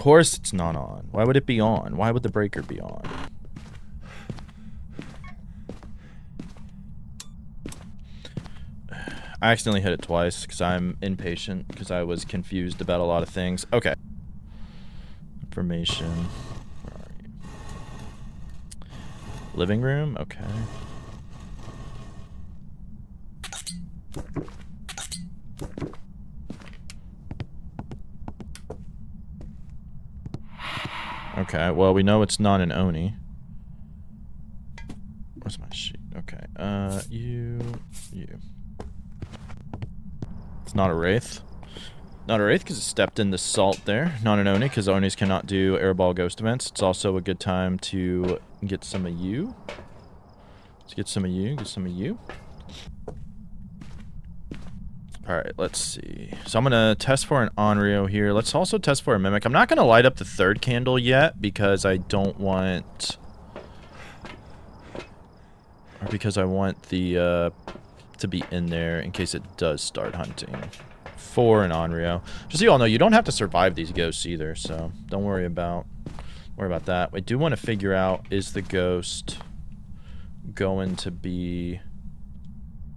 course it's not on. Why would it be on? Why would the breaker be on? I accidentally hit it twice because I'm impatient because I was confused about a lot of things. Okay. Information. Where are you? Living room? Okay. Okay, well, we know it's not an Oni. Where's my sheet? Okay, you. It's not a wraith. Not a wraith because it stepped in the salt there. Not an Oni because Onis cannot do airball ghost events. It's also a good time to get some of you. Let's get some of you, get some of you. Alright, let's see. So I'm going to test for an onryo here. Let's also test for a mimic. I'm not going to light up the third candle yet because I don't want... Or because I want the, to be in there in case it does start hunting for an onryo. Just so you all know, you don't have to survive these ghosts either, so don't worry about that. I do want to figure out, is the ghost going to be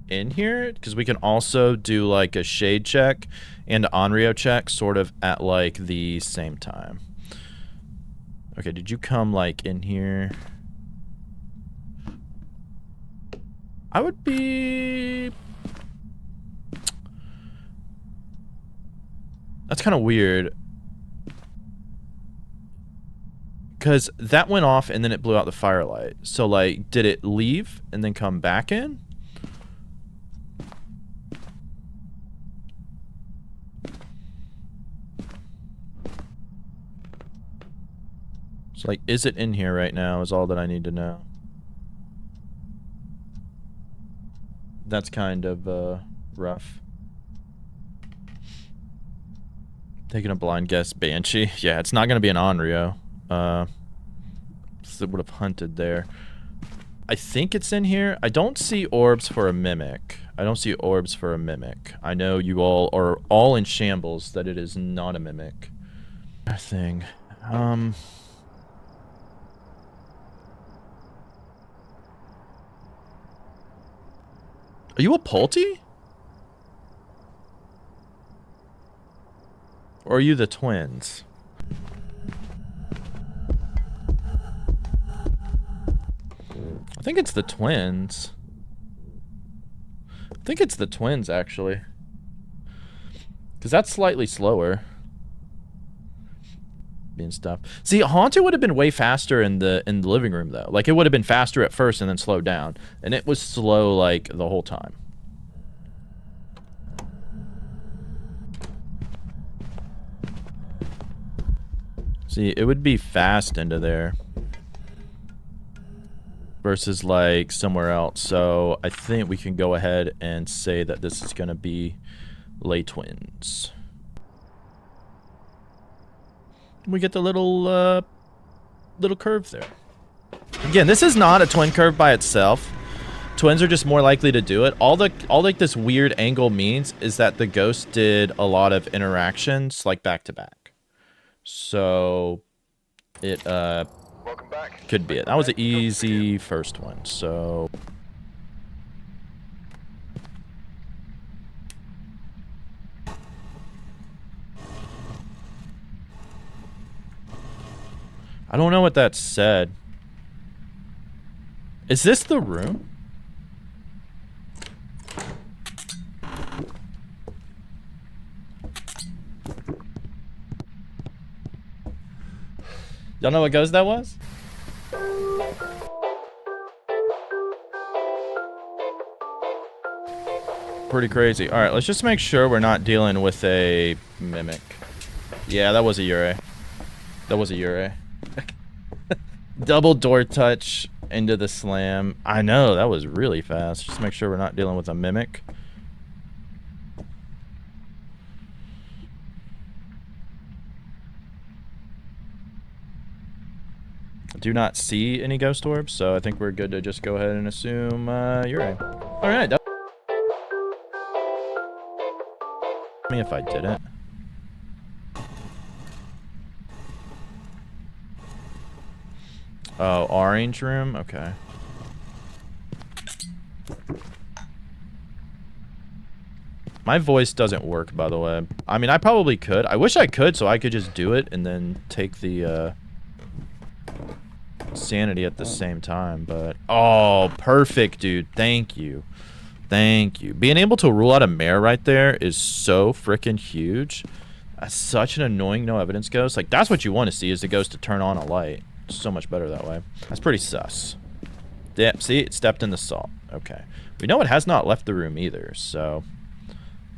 in here? Because we can also do like a shade check and an onryo check sort of at like the same time. Okay, did you come like in here? I would be... That's kind of weird. Because that went off and then it blew out the firelight. So like, did it leave and then come back in? So like, is it in here right now is all that I need to know. That's kind of rough. Taking a blind guess, Banshee. Yeah, it's not going to be an onryo. So it would have hunted there. I think it's in here. I don't see orbs for a mimic. I don't see orbs for a mimic. I know you all are all in shambles that it is not a mimic. Thing. Are you a Pulte? Or are you the twins? I think it's the twins. I think it's the twins, actually. Because that's slightly slower. And stuff. See, Haunted would have been way faster in the living room, though. Like, it would have been faster at first and then slowed down. And it was slow, like, the whole time. See, it would be fast into there. Versus, like, somewhere else. So, I think we can go ahead and say that this is going to be Les Twins. We get the little curve there. Again, this is not a twin curve by itself. Twins are just more likely to do it. All like this weird angle means is that the ghost did a lot of interactions like back to back. So it could be it. That was an easy first one. So I don't know what that said. Is this the room? Y'all know what ghost that was? Pretty crazy. Alright, let's just make sure we're not dealing with a mimic. Yeah, that was a yurei. That was a yurei. Double door touch into the slam. I know, that was really fast. Just make sure we're not dealing with a mimic. Do not see any ghost orbs, so I think we're good to just go ahead and assume yurei. Alright. Me if I didn't. Oh, orange room? Okay. My voice doesn't work, by the way. I mean, I probably could. I wish I could, so I could just do it and then take the, sanity at the same time, but... Oh, perfect, dude. Thank you. Thank you. Being able to rule out a mare right there is so freaking huge. That's such an annoying no evidence ghost. Like, that's what you want to see, is the ghost to turn on a light. It's so much better that way. That's pretty sus. Yeah, see? It stepped in the salt. Okay. We know it has not left the room either, so...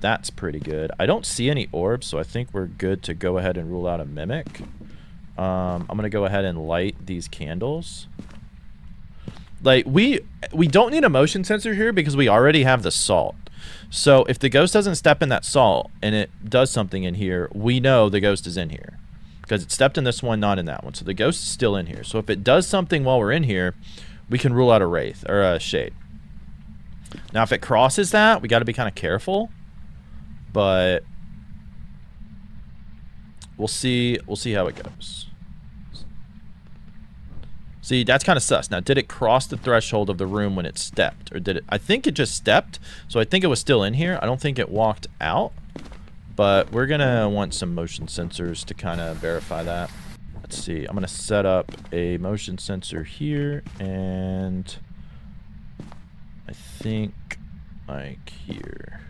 That's pretty good. I don't see any orbs, so I think we're good to go ahead and rule out a mimic. I'm going to go ahead and light these candles. Like, we don't need a motion sensor here because we already have the salt. So if the ghost doesn't step in that salt and it does something in here, we know the ghost is in here. Because it stepped in this one, not in that one. So the ghost is still in here. So if it does something while we're in here, we can rule out a wraith, or a shade. Now if it crosses that, we got to be kind of careful. But we'll see how it goes. See, that's kind of sus. Now, did it cross the threshold of the room when it stepped? Or did it? I think it just stepped, so I think it was still in here. I don't think it walked out. But we're going to want some motion sensors to kind of verify that. Let's see. I'm going to set up a motion sensor here. And I think like here.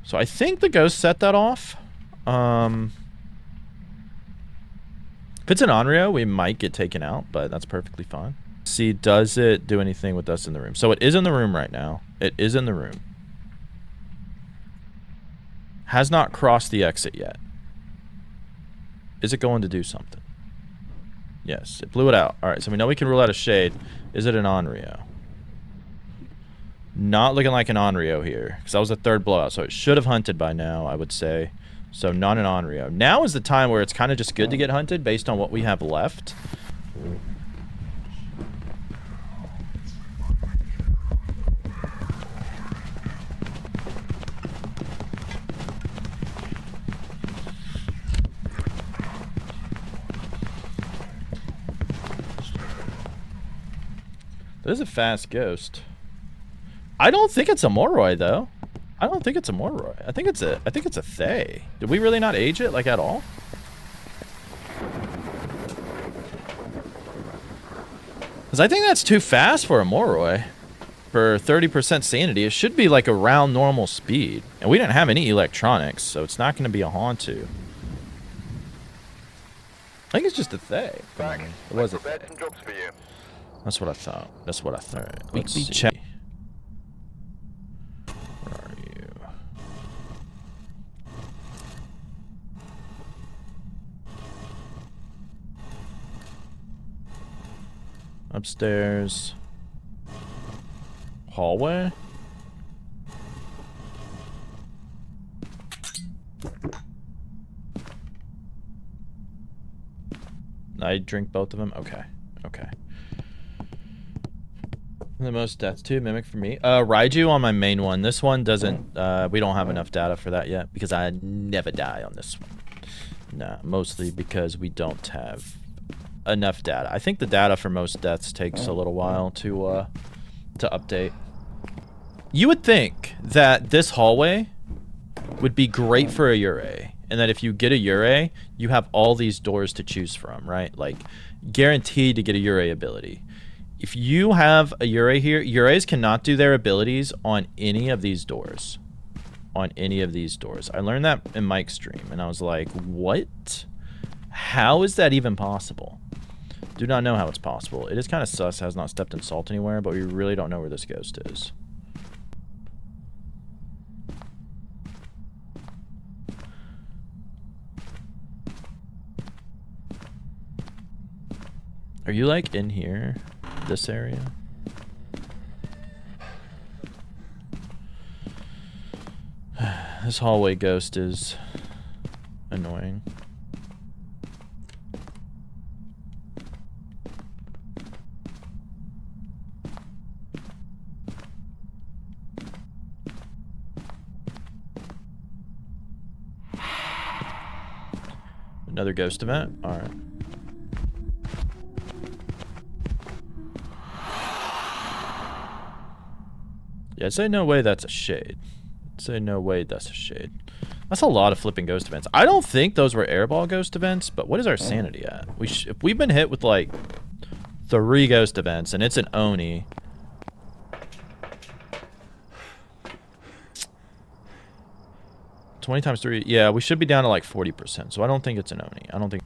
So I think the ghost set that off. If it's an onryo, we might get taken out, but that's perfectly fine. See, does it do anything with us in the room? So it is in the room right now. It is in the room. Has not crossed the exit yet. Is it going to do something? Yes, it blew it out. All right, so we know we can rule out a shade. Is it an onryo? Not looking like an onryo here, because that was the third blowout, so it should have hunted by now, I would say. So not an onryo. Now is the time where it's kind of just good to get hunted based on what we have left. That is a fast ghost. I don't think it's a Moroi though. I don't think it's a Moroi. I think it's a Thay. Did we really not age it like at all? Because I think that's too fast for a Moroi. For 30% sanity, it should be like around normal speed. And we didn't have any electronics, so it's not going to be a Hauntu. I think it's just a Thay. It was a Thay. That's what I thought. That's what I thought. Let's see. Where are you? Upstairs. Hallway? I drink both of them? Okay. Okay. The most deaths too, mimic for me. Raiju on my main one. This one doesn't, we don't have enough data for that yet because I never die on this one. Nah, mostly because we don't have enough data. I think the data for most deaths takes a little while to update. You would think that this hallway would be great for a yurei, and that if you get a yurei, you have all these doors to choose from, right? Like, guaranteed to get a yurei ability. If you have a yurei here, yureis cannot do their abilities on any of these doors. On any of these doors. I learned that in Mike's stream, and I was like, what? How is that even possible? Do not know how it's possible. It is kind of sus, has not stepped in salt anywhere, but we really don't know where this ghost is. Are you like in here? This area? This hallway ghost is annoying. Another ghost event? Alright. Yeah, I'd say no way that's a shade. I'd say no way that's a shade. That's a lot of flipping ghost events. I don't think those were airball ghost events, but what is our sanity at? If we've been hit with like 3 ghost events and it's an Oni. $20 times 3. Yeah, we should be down to like 40%. So I don't think it's an Oni. I don't think.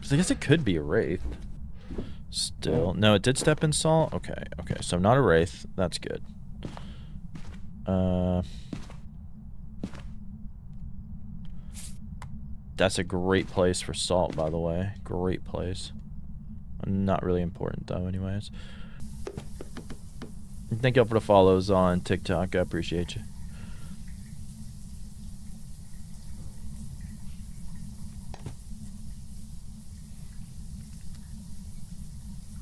I guess it could be a wraith. Still. No, it did step in salt. Okay, okay. So not a wraith. That's good. That's a great place for salt, by the way. Great place. Not really important, though, anyways. Thank you all for the follows on TikTok. I appreciate you.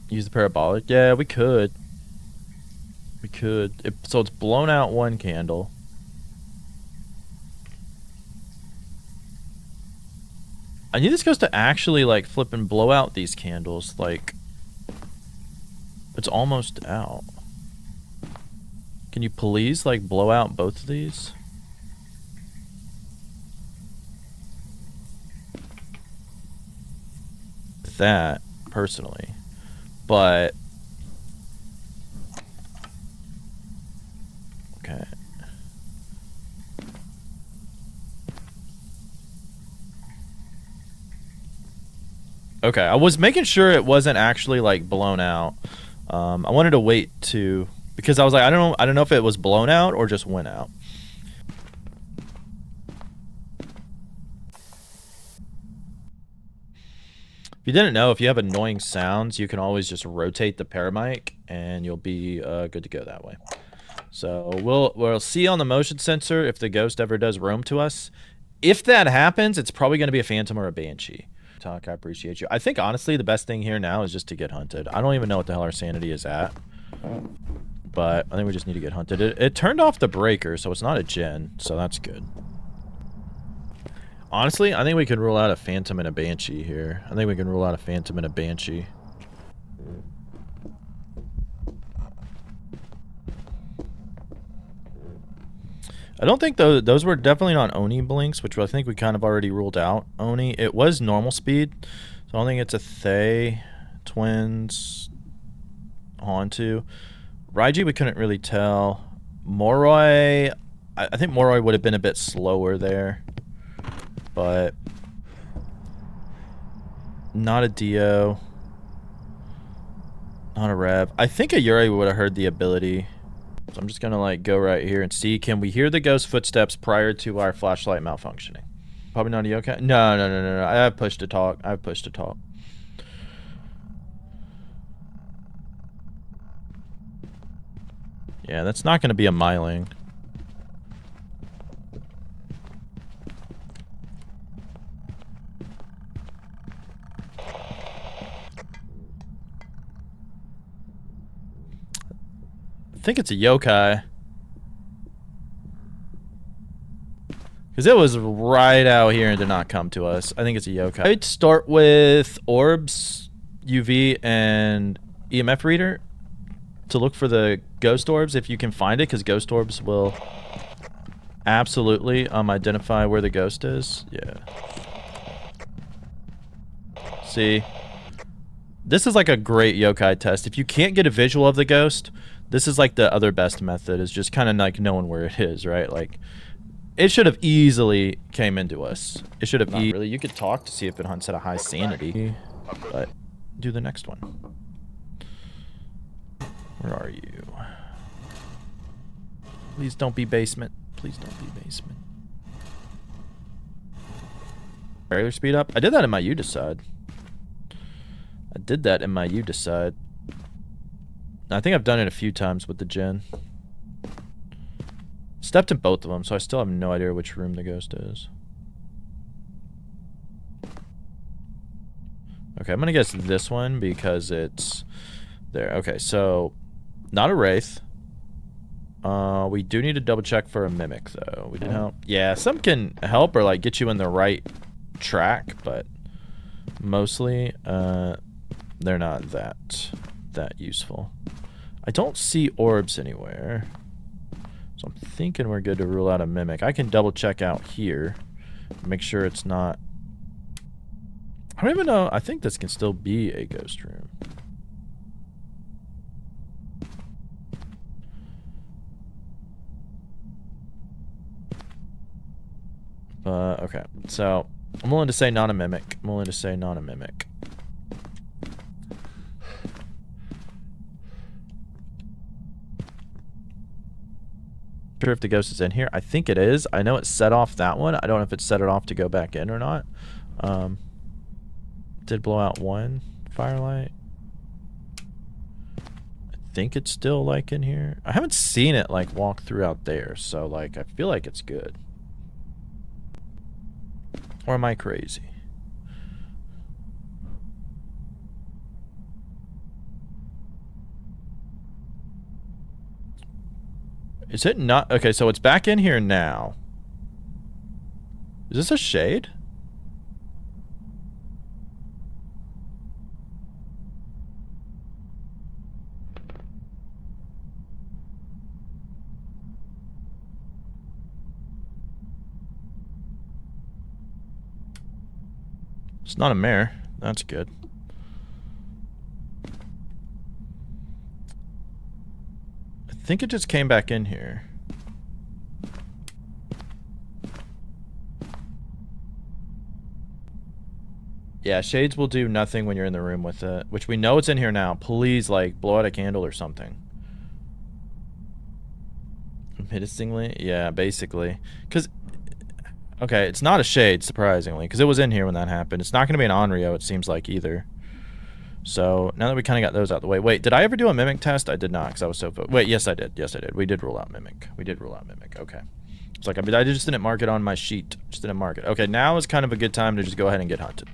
Use the parabolic? Yeah, we could. We could. So it's blown out 1 candle. I need this ghost to actually, like, flip and blow out these candles. Like, it's almost out. Can you please, like, blow out both of these? That, personally. But... okay. Okay, I was making sure it wasn't actually like blown out. I wanted to wait to, because I was like, I don't know if it was blown out or just went out. If you didn't know, if you have annoying sounds, you can always just rotate the paramic and you'll be good to go that way. So we'll see on the motion sensor if the ghost ever does roam to us. If that happens, it's probably going to be a phantom or a banshee. Talk, I appreciate you. I think honestly the best thing here now is just to get hunted. I don't even know what the hell our sanity is at, but I think we just need to get hunted. It turned off the breaker, so it's not a gen, so that's good. Honestly, I think we can rule out a phantom and a banshee here. I think we can rule out a phantom and a banshee. I don't think those were definitely not Oni blinks, which I think we kind of already ruled out. Oni, it was normal speed, so I don't think it's a Thay, Twins, Hantu. Raiji, we couldn't really tell. Moroi, I think Moroi would have been a bit slower there, but not a Dio, not a Rev. I think a Yurei would have heard the ability. So I'm just gonna like go right here and see, can we hear the ghost footsteps prior to our flashlight malfunctioning? Probably not a yokai. No. I have push to talk. I have push to talk. Yeah, that's not gonna be a myling. I think it's a yokai. Because it was right out here and did not come to us. I think it's a yokai. I'd start with orbs, UV, and EMF reader to look for the ghost orbs if you can find it, because ghost orbs will absolutely identify where the ghost is. Yeah. See? This is like a great yokai test. If you can't get a visual of the ghost, this is like the other best method, is just kind of like knowing where it is, right? Like, it should have easily came into us. It should have really. You could talk to see if it hunts at a high sanity, but do the next one. Where are you? Please don't be basement. Please don't be basement. Regular speed up. I did that in my U decide. I did that in my U decide. I think I've done it a few times with the gen. Stepped in both of them, so I still have no idea which room the ghost is. Okay, I'm gonna guess this one because it's there. Okay, so not a wraith. We do need to double check for a mimic though. We didn't help. Yeah, some can help or like get you in the right track, but Mostly, they're not that useful. I don't see orbs anywhere. So I'm thinking we're good to rule out a mimic. I can double check out here. Make sure it's not... I don't even know. I think this can still be a ghost room. Okay. So, I'm willing to say not a mimic. I'm willing to say not a mimic. Sure if the ghost is in here. I think it is. I know it set off that one. I don't know if it set it off to go back in or not. Did blow out one firelight. I think it's still like in here. I haven't seen it like walk through out there, so like I feel like it's good. Or am I crazy? Is it not? Okay, so it's back in here now. Is this a shade? It's not a mare. That's good. I think it just came back in here. Yeah, shades will do nothing when you're in the room with it, which we know it's in here now. Please, like, blow out a candle or something. Menacingly? Yeah, basically. Because, okay, it's not a shade, surprisingly, because it was in here when that happened. It's not going to be an onryo, it seems like, either. So, now that we kind of got those out of the way. Wait, did I ever do a mimic test? I did not, because I was so... Wait, yes, I did. Yes, I did. We did rule out mimic. We did rule out mimic. Okay. It's like, I just didn't mark it on my sheet. Just didn't mark it. Okay, now is kind of a good time to just go ahead and get hunted.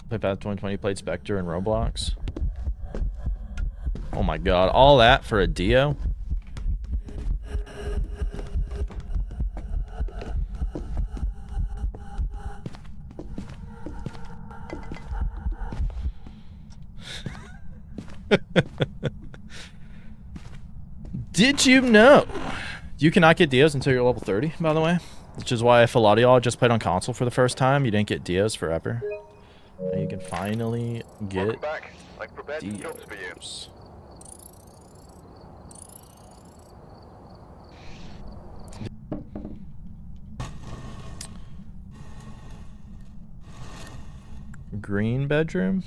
Play Path 2020, played Spectre and Roblox. Oh my god, all that for a Dio? Did you know you cannot get Dios until you're level 30, by the way? Which is why if a lot of y'all just played on console for the first time, you didn't get Dios forever. Now you can finally get Dios. Green bedroom?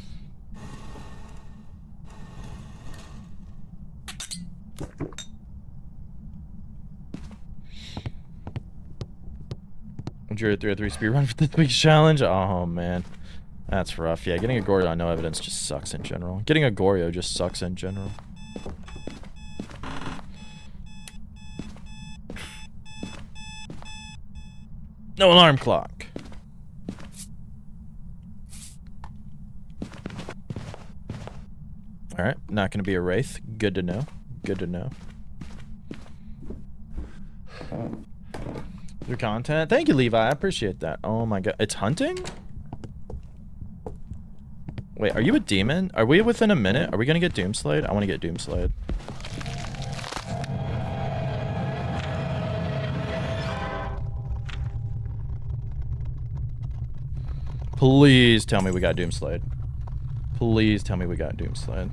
You're at 303 speed run for this week's challenge. Oh man, that's rough. Yeah, getting a Goryo on no evidence just sucks in general. Getting a Goryo just sucks in general. No alarm clock. All right, not going to be a wraith. Good to know. Good to know. Your content. Thank you, Levi. I appreciate that. Oh my god. It's hunting? Wait, are you a demon? Are we within a minute? Are we gonna get Doomslayed? I want to get Doomslayed. Please tell me we got Doomslayed. Please tell me we got Doomslayed.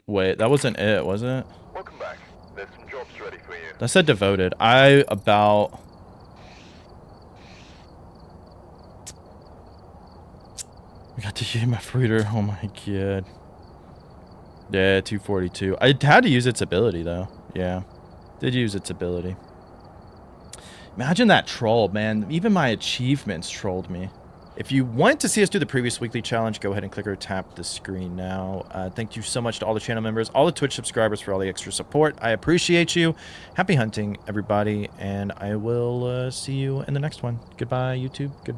Wait, that wasn't it, was it? Welcome back. There's some jobs ready for you. That said devoted. I got to use my reader. Oh my god. Yeah, 242. I had to use its ability though. Yeah. Did use its ability. Imagine that troll, man. Even my achievements trolled me. If you want to see us do the previous weekly challenge, go ahead and click or tap the screen now. Thank you so much to all the channel members, all the Twitch subscribers for all the extra support. I appreciate you. Happy hunting, everybody, and I will see you in the next one. Goodbye, YouTube. Goodbye.